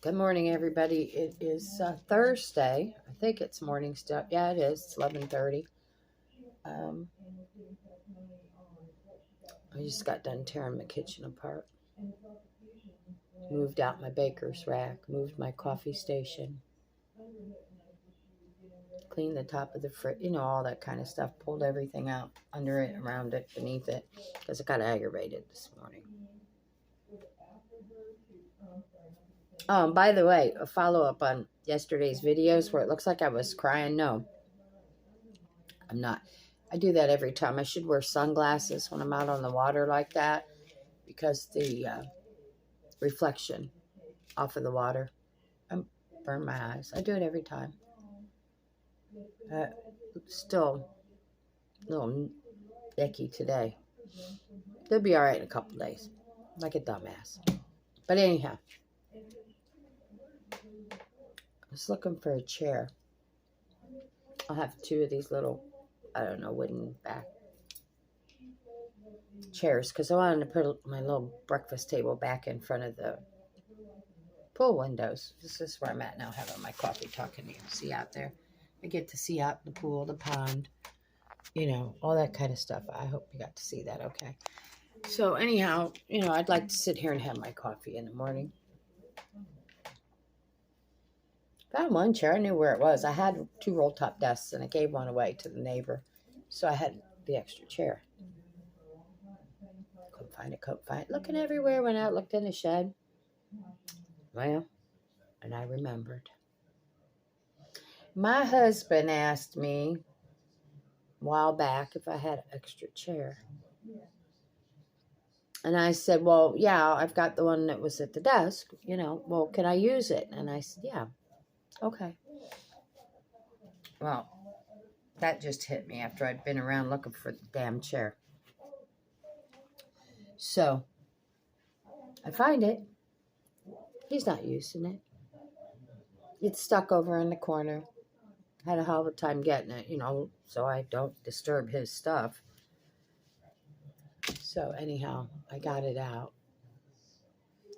Good morning, everybody. It is Thursday. I think it's morning stuff. Yeah, it is. It's 11:30. I just got done tearing my kitchen apart. Moved out my baker's rack. Moved my coffee station. Cleaned the top of the fridge. You know, all that kind of stuff. Pulled everything out under it, around it, beneath it. Because it got aggravated this morning. By the way, a follow-up on yesterday's videos where it looks like I was crying. No, I'm not. I do that every time. I should wear sunglasses when I'm out on the water like that because the reflection off of the water. I burn my eyes. I do it every time. Still a little icky today. They'll be all right in a couple days. Like a dumbass. But anyhow. I was looking for a chair. I'll have two of these little, I don't know, wooden back chairs because I wanted to put my little breakfast table back in front of the pool windows. This is where I'm at now, having my coffee, talking to you. See out there? I get to see out the pool, the pond, you know, all that kind of stuff. I hope you got to see that, okay? So anyhow, you know, I'd like to sit here and have my coffee in the morning. Found one chair. I knew where it was. I had two roll-top desks, and I gave one away to the neighbor. So I had the extra chair. Couldn't find it. Looking everywhere. Went out, looked in the shed. Well, and I remembered. My husband asked me a while back if I had an extra chair. And I said, well, yeah, I've got the one that was at the desk. You know, well, can I use it? And I said, yeah. Okay. Well, that just hit me after I'd been around looking for the damn chair. So, I find it. He's not using it. It's stuck over in the corner. Had a hell of a time getting it, you know, so I don't disturb his stuff. So, anyhow, I got it out.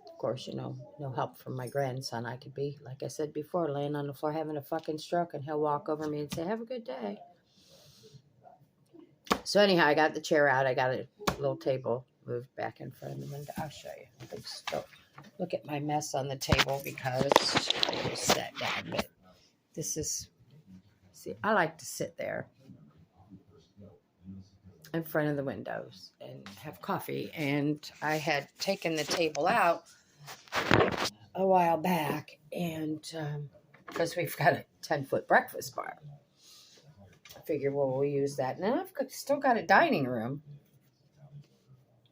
Of course, you know, no help from my grandson. I could be, like I said before, laying on the floor having a fucking stroke, and he'll walk over me and say, have a good day. So anyhow, I got the chair out. I got a little table moved back in front of the window. I'll show you. Look at my mess on the table because I just sat down. But this is, see, I like to sit there in front of the windows and have coffee. And I had taken the table out a while back, and because we've got a 10-foot breakfast bar, I figured, well, we'll use that. Now I've still got a dining room.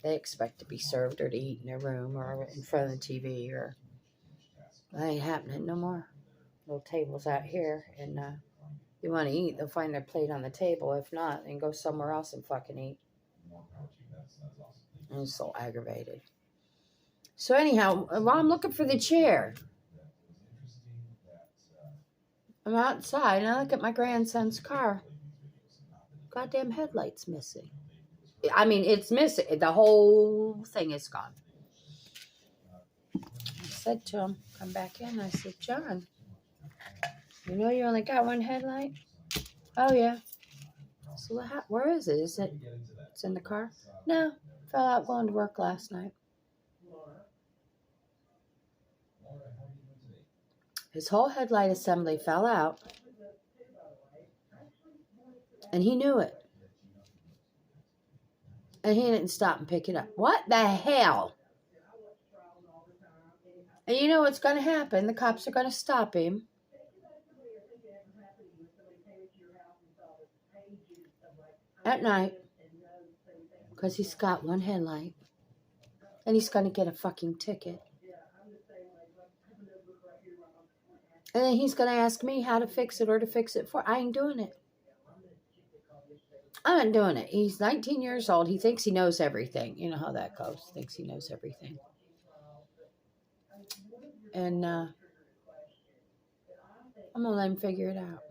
They expect to be served or to eat in their room or in front of the TV, or that ain't happening no more. Little tables out here, and if you want to eat, they'll find their plate on the table. If not, then go somewhere else and fucking eat. I'm so aggravated. So anyhow, while I'm looking for the chair, I'm outside and I look at my grandson's car. Goddamn headlight's missing. I mean, it's missing. The whole thing is gone. I said to him, come back in. I said, John, you know you only got one headlight? Oh, yeah. So where is it? It's in the car? No, fell out going to work last night. His whole headlight assembly fell out, and he knew it. And he didn't stop and pick it up. What the hell? And you know what's going to happen? The cops are going to stop him. At night. Because he's got one headlight. And he's going to get a fucking ticket. And then he's going to ask me how to fix it or to fix it for. I ain't doing it. I'm not doing it. He's 19 years old. He thinks he knows everything. You know how that goes. Thinks he knows everything. And I'm going to let him figure it out.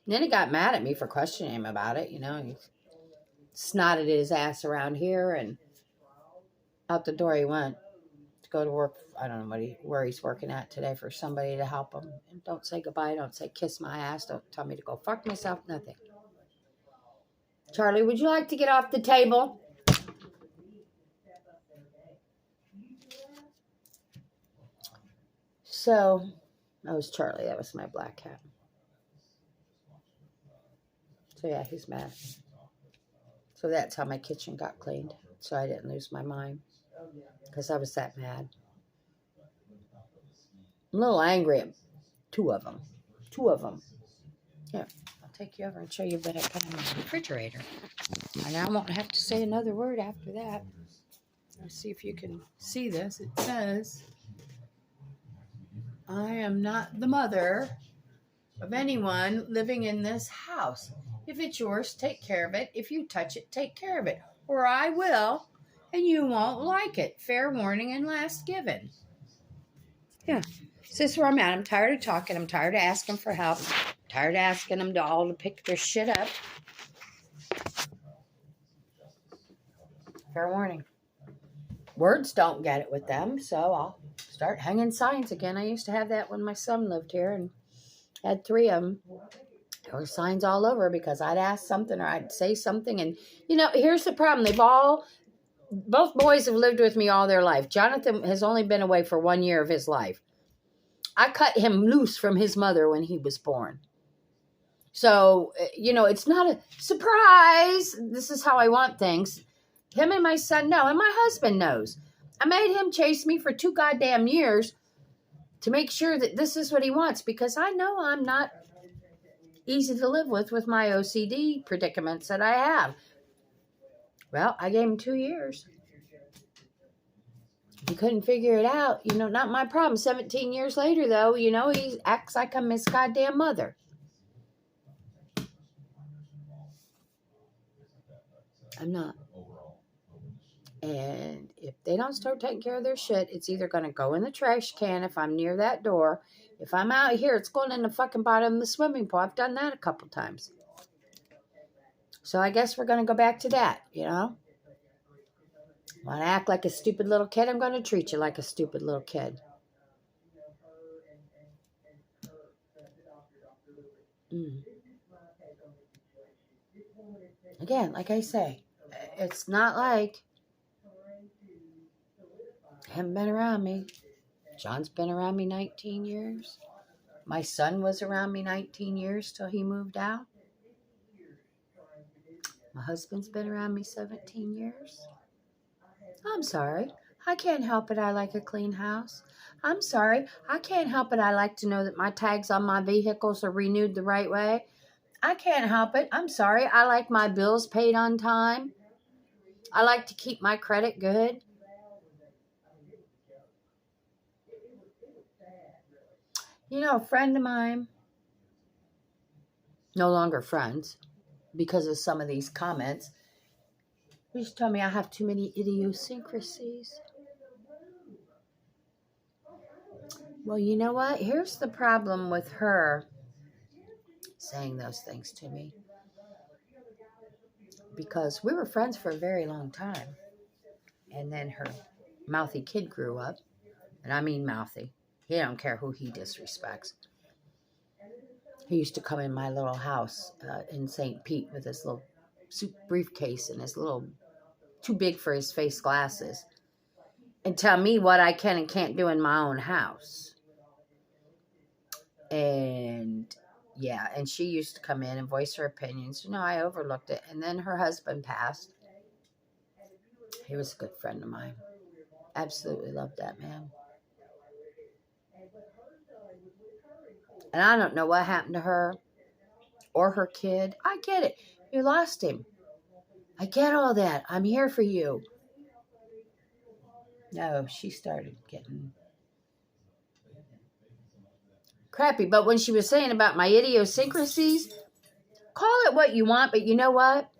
And then he got mad at me for questioning him about it. You know, he snotted his ass around here and out the door he went. to go to work. I don't know where he's working at today for somebody to help him. And don't say goodbye. Don't say kiss my ass. Don't tell me to go fuck myself. Nothing. Charlie, would you like to get off the table? So, that was Charlie. That was my black cat. So, yeah, he's mad. So, that's how my kitchen got cleaned. So, I didn't lose my mind. Because I was that mad. I'm a little angry at two of them. Here, I'll take you over and show you what I put in the refrigerator. And I won't have to say another word after that. Let's see if you can see this. It says, I am not the mother of anyone living in this house. If it's yours, take care of it. If you touch it, take care of it. Or I will, and you won't like it. Fair warning and last given. Yeah. So this is where I'm at. I'm tired of talking. I'm tired of asking for help. I'm tired of asking them all to pick their shit up. Fair warning. Words don't get it with them, so I'll start hanging signs again. I used to have that when my son lived here and had 3 of them. There were signs all over because I'd ask something or I'd say something. And, here's the problem. Both boys have lived with me all their life. Jonathan has only been away for 1 year of his life. I cut him loose from his mother when he was born. So, it's not a surprise. This is how I want things. Him and my son know, and my husband knows. I made him chase me for 2 goddamn years to make sure that this is what he wants, because I know I'm not easy to live with my OCD predicaments that I have. Well, I gave him 2 years. He couldn't figure it out. Not my problem. 17 years later, though, he acts like I'm his goddamn mother. I'm not. And if they don't start taking care of their shit, it's either going to go in the trash can if I'm near that door. If I'm out here, it's going in the fucking bottom of the swimming pool. I've done that a couple times. So I guess we're going to go back to that, Want to act like a stupid little kid? I'm going to treat you like a stupid little kid. Again, like I say, it's not like haven't been around me. John's been around me 19 years. My son was around me 19 years till he moved out. My husband's been around me 17 years. I'm sorry. I can't help it. I like a clean house. I'm sorry. I can't help it. I like to know that my tags on my vehicles are renewed the right way. I can't help it. I'm sorry. I like my bills paid on time. I like to keep my credit good. A friend of mine, no longer friends, because of some of these comments, he just told me I have too many idiosyncrasies. Well, you know what? Here's the problem with her saying those things to me. Because we were friends for a very long time. And then her mouthy kid grew up. And I mean mouthy. He don't care who he disrespects. He used to come in my little house in St. Pete with his little suit briefcase and his little, too big for his face glasses, and tell me what I can and can't do in my own house. And yeah, and she used to come in and voice her opinions. I overlooked it. And then her husband passed. He was a good friend of mine. Absolutely loved that man. And I don't know what happened to her or her kid. I get it. You lost him. I get all that. I'm here for you. No, she started getting crappy. But when she was saying about my idiosyncrasies, call it what you want, but you know what?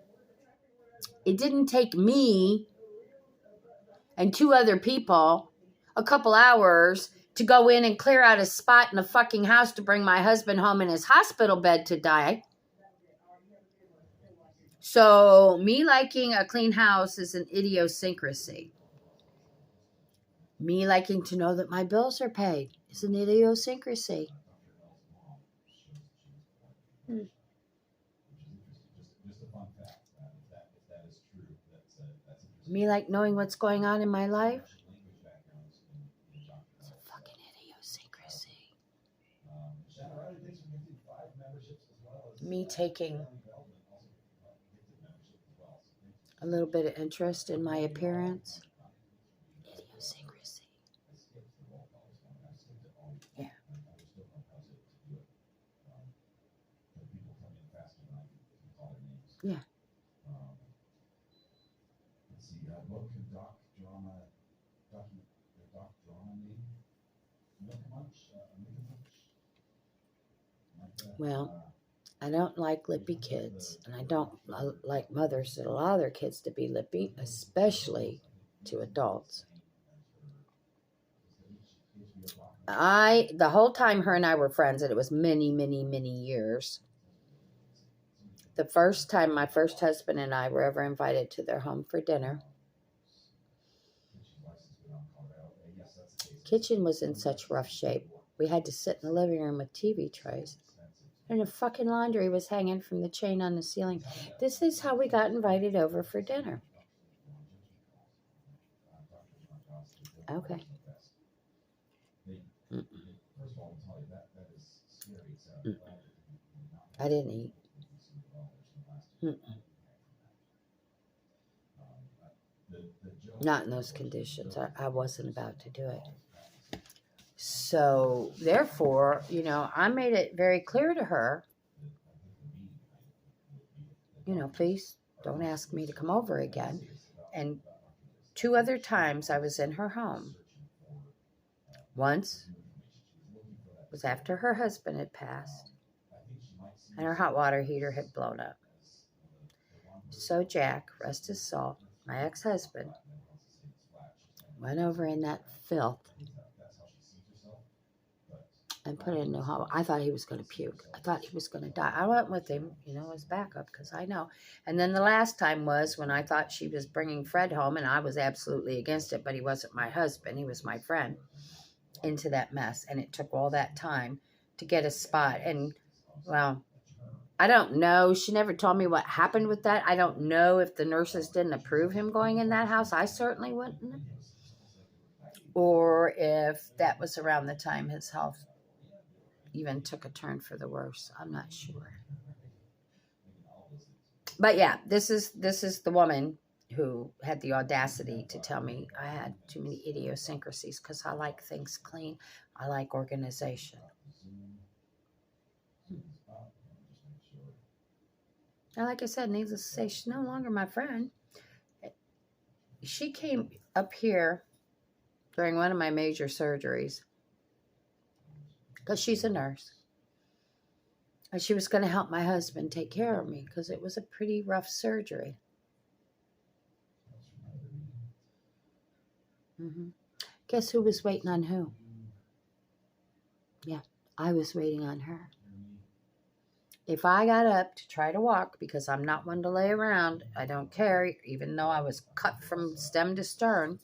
It didn't take me and 2 other people a couple hours to go in and clear out a spot in the fucking house to bring my husband home in his hospital bed to die. So me liking a clean house is an idiosyncrasy. Me liking to know that my bills are paid is an idiosyncrasy. Me like knowing what's going on in my life. It's a fucking idiosyncrasy. Me taking a little bit of interest in my appearance. Idiosyncrasy. Yeah. Yeah. Well, I don't like lippy kids, and I don't like mothers that allow their kids to be lippy, especially to adults. The whole time her and I were friends, and it was many, many, many years, the first time my first husband and I were ever invited to their home for dinner, kitchen was in such rough shape. We had to sit in the living room with TV trays. And the fucking laundry was hanging from the chain on the ceiling. This is how we got invited over for dinner. Okay. Mm-mm. Mm-mm. I didn't eat. Mm-mm. Not in those conditions. I wasn't about to do it. So, therefore, I made it very clear to her, please don't ask me to come over again. And 2 other times I was in her home. Once was after her husband had passed and her hot water heater had blown up. So Jack, rest his soul, my ex-husband, went over in that filth and put it in the hot water. I thought he was going to puke. I thought he was going to die. I went with him, as backup because I know. And then the last time was when I thought she was bringing Fred home, and I was absolutely against it, but he wasn't my husband. He was my friend, into that mess. And it took all that time to get a spot. And, well, I don't know. She never told me what happened with that. I don't know if the nurses didn't approve him going in that house. I certainly wouldn't. Or if that was around the time his health even took a turn for the worse. I'm not sure. But yeah, this is the woman who had the audacity to tell me I had too many idiosyncrasies because I like things clean. I like organization. And like I said, needless to say, she's no longer my friend. She came up here during one of my major surgeries because she's a nurse. And she was going to help my husband take care of me because it was a pretty rough surgery. Mm-hmm. Guess who was waiting on who? Yeah, I was waiting on her. If I got up to try to walk, because I'm not one to lay around, I don't care, even though I was cut from stem to stern,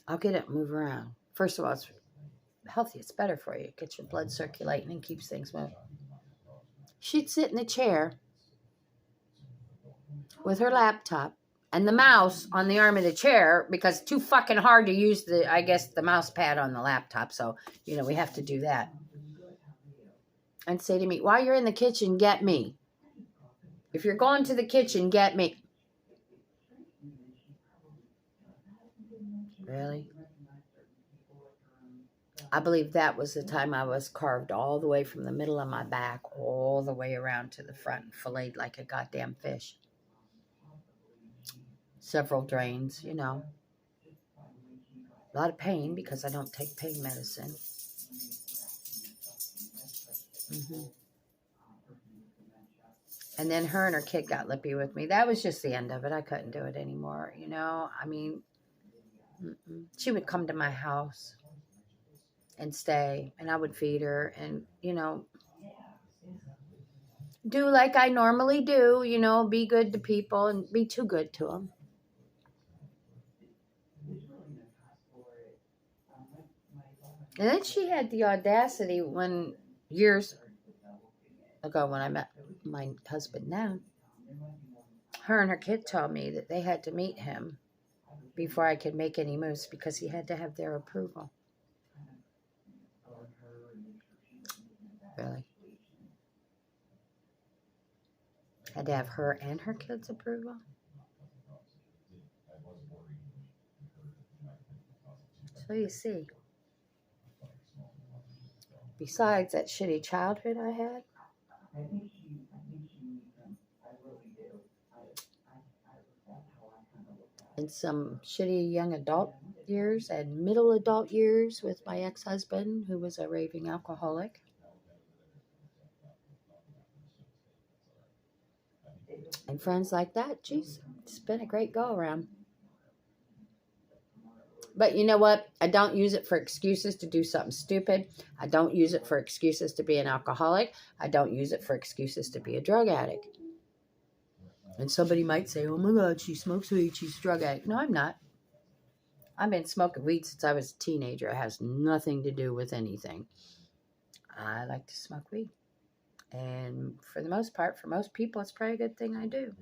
I'll get up and move around. First of all, it's healthy. It's better for you. It gets your blood circulating and keeps things moving. She'd sit in the chair with her laptop and the mouse on the arm of the chair because it's too fucking hard to use the mouse pad on the laptop. So, we have to do that. And say to me, while you're in the kitchen, get me. If you're going to the kitchen, get me. Really? I believe that was the time I was carved all the way from the middle of my back all the way around to the front and filleted like a goddamn fish. Several drains, A lot of pain because I don't take pain medicine. Mm-hmm. And then her and her kid got lippy with me. That was just the end of it. I couldn't do it anymore, She would come to my house and stay, and I would feed her and, do like I normally do, be good to people and be too good to them. And then she had the audacity when years ago when I met my husband now, her and her kid told me that they had to meet him before I could make any moves because he had to have their approval. Really? Had to have her and her kids' approval? So you see, besides that shitty childhood I had, and some shitty young adult years and middle adult years with my ex-husband, who was a raving alcoholic, and friends like that, geez, it's been a great go-around. But you know what? I don't use it for excuses to do something stupid. I don't use it for excuses to be an alcoholic. I don't use it for excuses to be a drug addict. And somebody might say, oh my God, she smokes weed, she's a drug addict. No, I'm not. I've been smoking weed since I was a teenager. It has nothing to do with anything. I like to smoke weed. And for the most part, for most people, it's probably a good thing I do.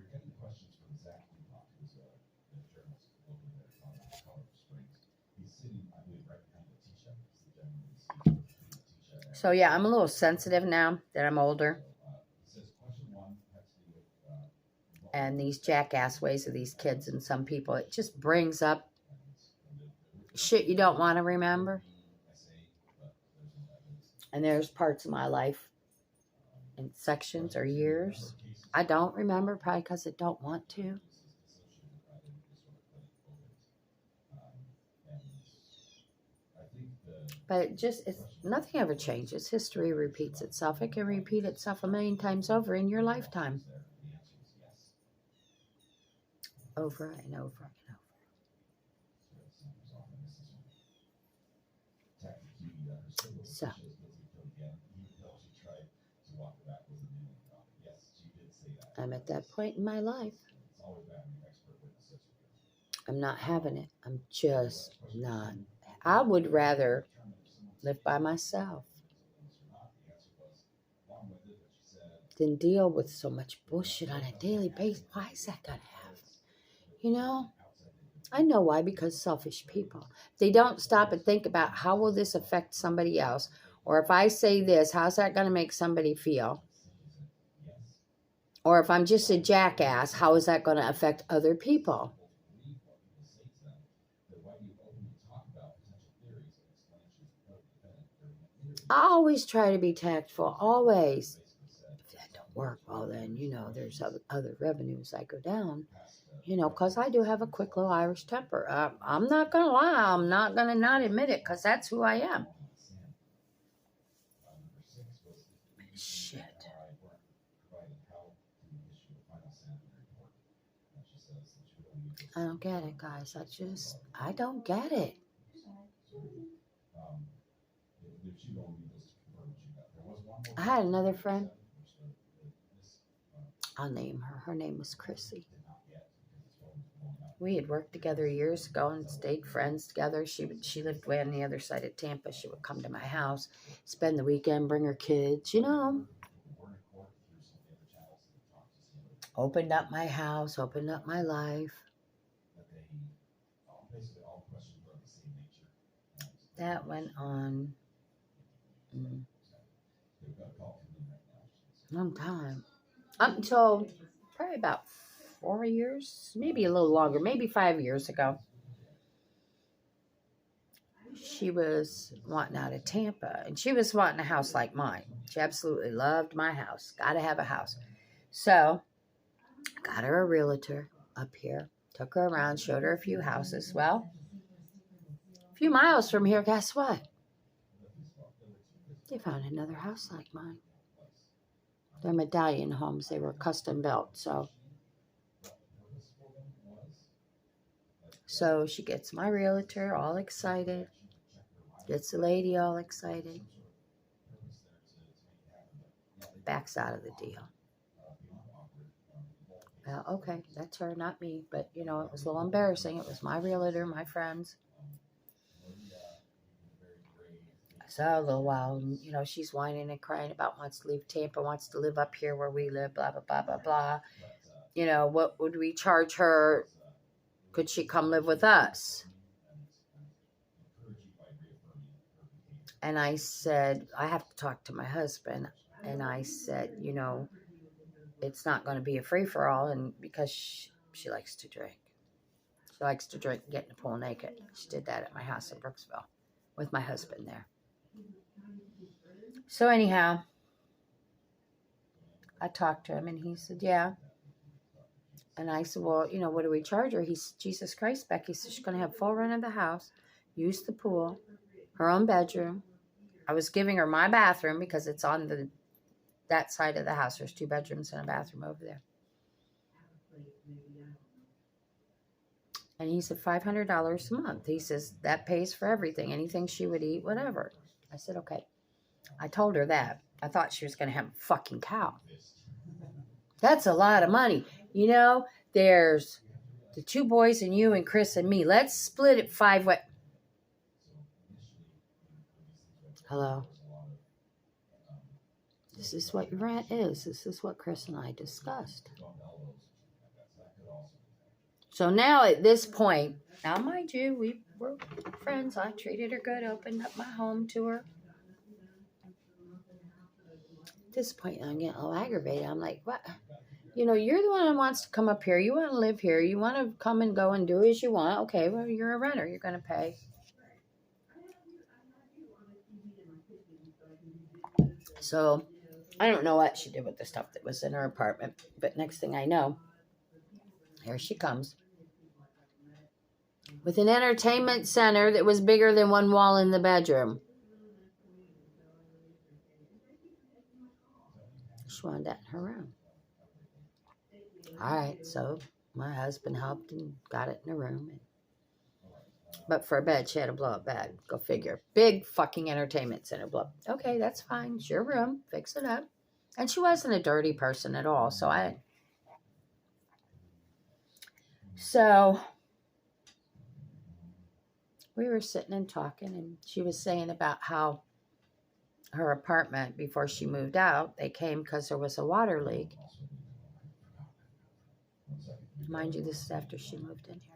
So yeah, I'm a little sensitive now that I'm older. And these jackass ways of these kids and some people, it just brings up shit you don't want to remember. And there's parts of my life in sections or years I don't remember, probably because I don't want to. But nothing ever changes. History repeats itself. It can repeat itself a million times over in your lifetime. Over and over and over. So, I'm at that point in my life. I'm not having it. I'm just not. I would rather live by myself than deal with so much bullshit on a daily basis. Why is that going to happen? You know? I know why, because selfish people. They don't stop and think about how will this affect somebody else? Or if I say this, how's that going to make somebody feel? Or if I'm just a jackass, how is that going to affect other people? I always try to be tactful, always. If that don't work, well then, there's other revenues I go down. Because I do have a quick little Irish temper. I'm not going to lie. I'm not going to not admit it, because that's who I am. Shit. I don't get it, guys. I don't get it. I had another friend. I'll name her. Her name was Chrissy. We had worked together years ago and stayed friends together. She lived way on the other side of Tampa. She would come to my house, spend the weekend, bring her kids, Opened up my house, opened up my life. That went on a long time. Up until probably about 4 years, maybe a little longer, maybe 5 years ago. She was wanting out of Tampa, and she was wanting a house like mine. She absolutely loved my house. Got to have a house. So, got her a realtor up here. Took her around, showed her a few houses. Well, a few miles from here, guess what? They found another house like mine. They're medallion homes. They were custom built, So she gets my realtor all excited. Gets the lady all excited. Backs out of the deal. Well, okay, that's her, not me. But, it was a little embarrassing. It was my realtor, my friends. So a little while, you know, she's whining and crying about wants to leave Tampa, wants to live up here where we live, blah, blah, blah, blah, blah. You know, what would we charge her? Could she come live with us? And I said, I have to talk to my husband. And I said, you know, it's not going to be a free-for-all, and because she likes to drink. She likes to drink and get in the pool naked. She did that at my house in Brooksville with my husband there. So anyhow, I talked to him, and he said, yeah. And I said, well, you know, what do we charge her? He said, Jesus Christ, Becky, so she's going to have full run of the house, use the pool, her own bedroom. I was giving her my bathroom because it's on that side of the house. There's 2 bedrooms and a bathroom over there. And he said, $500 a month. He says, that pays for everything, anything she would eat, whatever. I said, okay. I told her that. I thought she was going to have a fucking cow. That's a lot of money. You know, there's the 2 boys and you and Chris and me. Let's split it 5 ways. Hello. This is what your rent is. This is what Chris and I discussed. So now at this point, now mind you, we were friends. I treated her good, opened up my home to her. At this point, I'm getting a little aggravated. I'm like, what? You know, you're the one who wants to come up here. You want to live here. You want to come and go and do as you want. Okay, well, you're a renter. You're going to pay. So I don't know what she did with the stuff that was in her apartment. But next thing I know, here she comes with an entertainment center that was bigger than one wall in the bedroom. She wanted that in her room. All right, so my husband helped and got it in her room. But for a bed, she had a blow-up bed. Go figure. Big fucking entertainment center blow. Okay, that's fine. It's your room. Fix it up. And she wasn't a dirty person at all. So we were sitting and talking, and she was saying about how her apartment, before she moved out, they came because there was a water leak. Mind you, this is after she moved in here.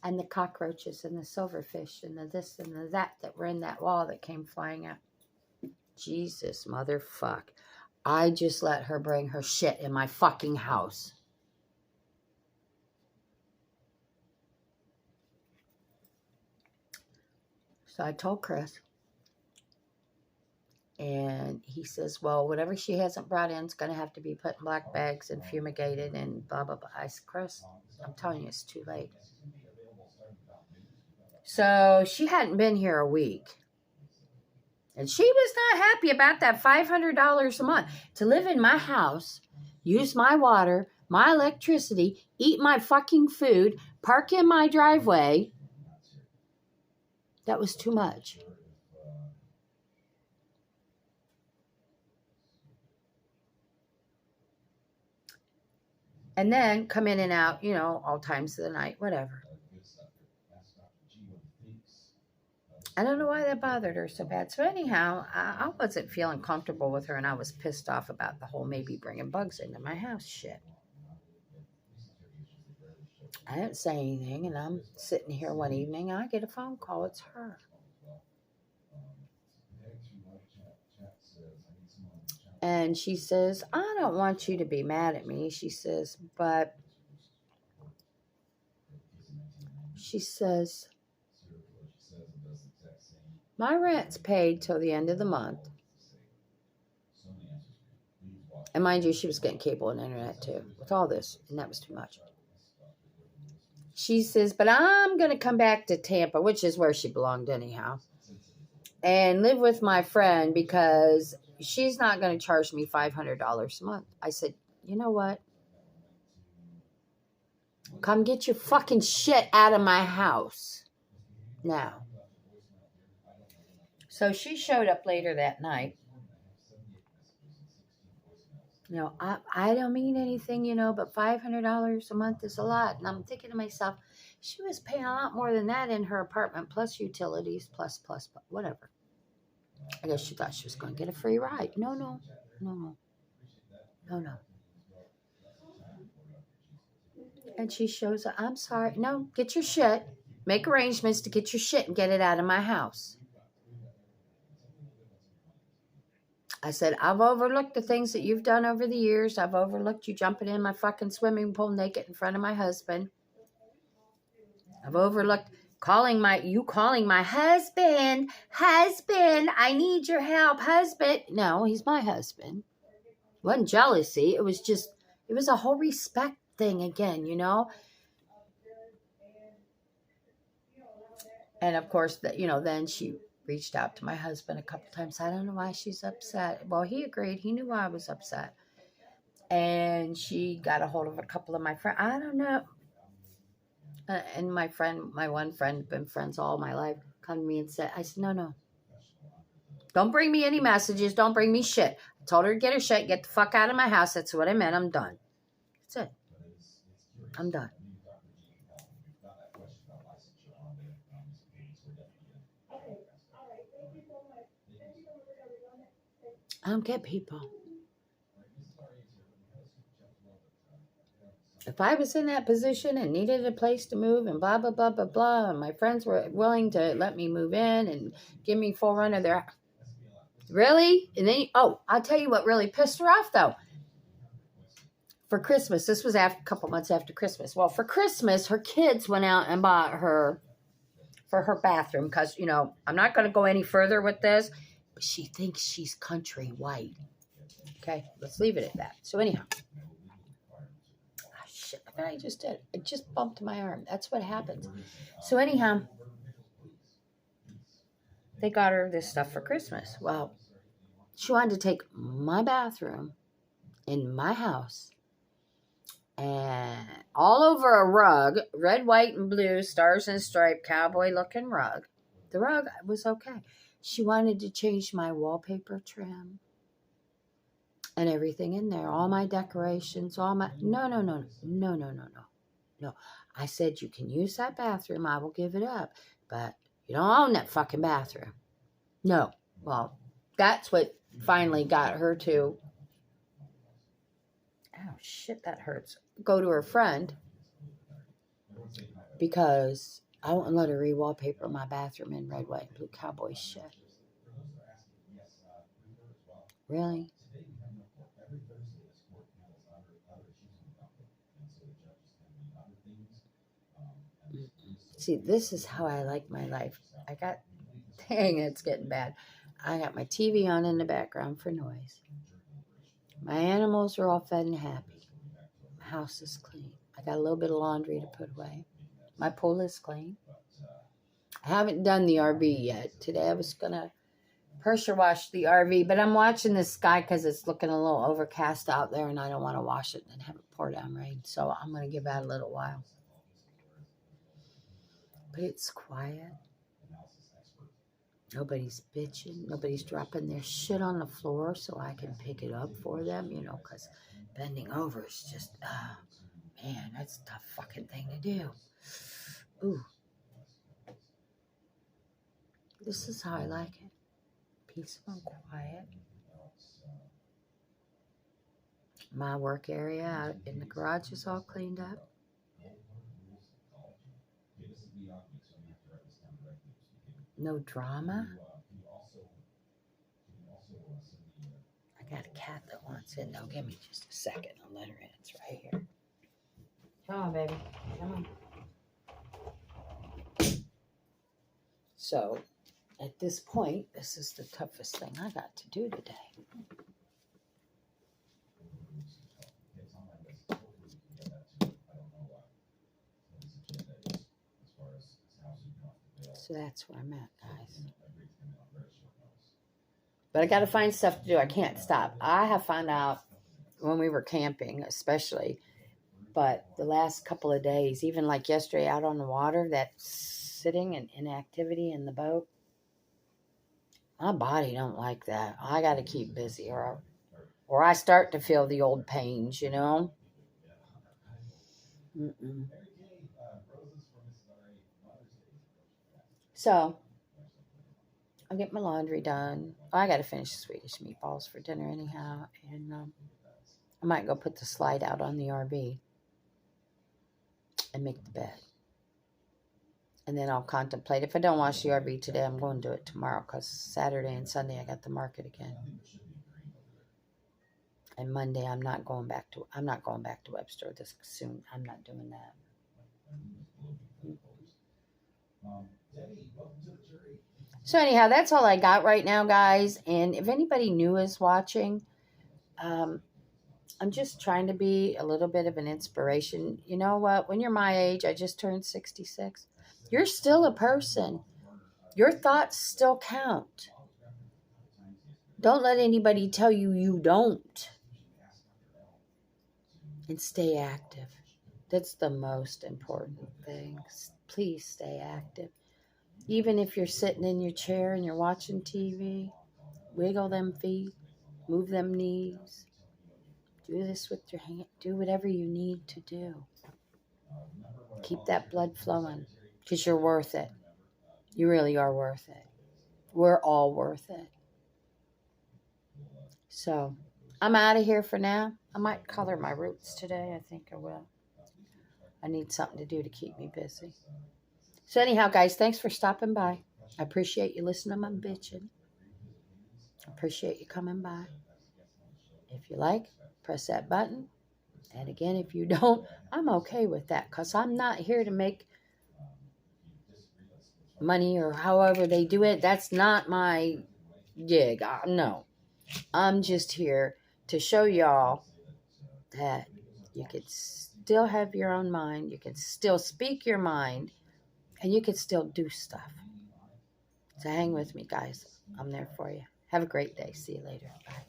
And the cockroaches and the silverfish and the this and the that were in that wall that came flying out. Jesus, motherfuck. I just let her bring her shit in my fucking house. So I told Chris. And he says, well, whatever she hasn't brought in is going to have to be put in black bags and fumigated and blah, blah, blah. I said, Chris, I'm telling you, it's too late. So she hadn't been here a week. And she was not happy about that $500 a month to live in my house, use my water, my electricity, eat my fucking food, park in my driveway. That was too much. And then come in and out, you know, all times of the night, whatever. I don't know why that bothered her so bad. So anyhow, I wasn't feeling comfortable with her, and I was pissed off about the whole maybe bringing bugs into my house shit. I didn't say anything, and I'm sitting here one evening, and I get a phone call. It's her. And she says, I don't want you to be mad at me. She says, but she says, my rent's paid till the end of the month. And mind you, she was getting cable and internet too with all this, and that was too much. She says, but I'm going to come back to Tampa, which is where she belonged anyhow, and live with my friend because she's not going to charge me $500 a month. I said, you know what? Come get your fucking shit out of my house now. So she showed up later that night. You know, I don't mean anything, you know, but $500 a month is a lot. And I'm thinking to myself, she was paying a lot more than that in her apartment, plus utilities, plus, whatever. I guess she thought she was going to get a free ride. No, no, no, no, no, no. And she shows up. I'm sorry. No, get your shit. Make arrangements to get your shit and get it out of my house. I said, I've overlooked the things that you've done over the years. I've overlooked you jumping in my fucking swimming pool naked in front of my husband. I've overlooked calling my husband. Husband, I need your help. Husband. No, he's my husband. It wasn't jealousy. It was a whole respect thing again, you know? And of course, then she reached out to my husband a couple times. I don't know why she's upset. Well, he agreed. He knew why I was upset. And she got a hold of a couple of my friends. I don't know. And my one friend, been friends all my life, come to me and said, I said, no. Don't bring me any messages. Don't bring me shit. I told her to get her shit, get the fuck out of my house. That's what I meant. I'm done. That's it. I'm done. I don't get people. If I was in that position and needed a place to move and blah, blah, blah, blah, blah, and my friends were willing to let me move in and give me full run of their... Really? And then, I'll tell you what really pissed her off, though. For Christmas, this was a couple months after Christmas. Well, for Christmas, her kids went out and bought her for her bathroom because, I'm not going to go any further with this, but she thinks she's country white. Okay, let's leave it at that. So anyhow, shit, I thought I just did. It just bumped my arm. That's what happens. So anyhow, they got her this stuff for Christmas. Well, she wanted to take my bathroom in my house and all over a rug, red, white, and blue, stars and stripe, cowboy-looking rug. The rug was okay. She wanted to change my wallpaper trim and everything in there, all my decorations, No. I said, you can use that bathroom. I will give it up. But you don't own that fucking bathroom. No. Well, that's what finally got her to... Oh, shit, that hurts. Go to her friend because I won't let her re-wallpaper my bathroom in red, white, and blue cowboy shit. Really? See, this is how I like my life. Dang, it's getting bad. I got my TV on in the background for noise. My animals are all fed and happy. My house is clean. I got a little bit of laundry to put away. My pool is clean. I haven't done the RV yet. Today I was going to pressure wash the RV, but I'm watching the sky because it's looking a little overcast out there and I don't want to wash it and have it pour down rain. So I'm going to give that a little while. But it's quiet. Nobody's bitching. Nobody's dropping their shit on the floor so I can pick it up for them, because bending over is just, man, that's a tough fucking thing to do. Ooh. This is how I like it. Peaceful and quiet. My work area out in the garage is all cleaned up. No drama. I got a cat that wants in. Now give me just a second. I'll let her in. It's right here. Come on, baby. Come on. So, at this point, this is the toughest thing I got to do today. So that's where I'm at, guys. But I got to find stuff to do. I can't stop. I have found out when we were camping, especially, but the last couple of days, even like yesterday out on the water, that sitting and inactivity in the boat, my body don't like that. I got to keep busy or I start to feel the old pains, Mm-mm. So, I'll get my laundry done. Oh, I got to finish Swedish meatballs for dinner anyhow. And I might go put the slide out on the RV and make the bed. And then I'll contemplate. If I don't wash the RV today, I'm going to do it tomorrow because Saturday and Sunday I got the market again. And Monday I'm not going back to Webster this soon. I'm not doing that. So anyhow, that's all I got right now, guys. And if anybody new is watching, I'm just trying to be a little bit of an inspiration. You know what? When you're my age, I just turned 66. You're still a person. Your thoughts still count. Don't let anybody tell you you don't. And stay active. That's the most important thing. Please stay active. Even if you're sitting in your chair and you're watching TV, wiggle them feet, move them knees. Do this with your hand. Do whatever you need to do. Keep that blood flowing because you're worth it. You really are worth it. We're all worth it. So I'm out of here for now. I might color my roots today. I think I will. I need something to do to keep me busy. So anyhow, guys, thanks for stopping by. I appreciate you listening to my bitching. I appreciate you coming by. If you like, press that button. And again, if you don't, I'm okay with that because I'm not here to make money or however they do it. That's not my gig. No. I'm just here to show y'all that you can still have your own mind. You can still speak your mind. And you can still do stuff. So hang with me, guys. I'm there for you. Have a great day. See you later. Bye.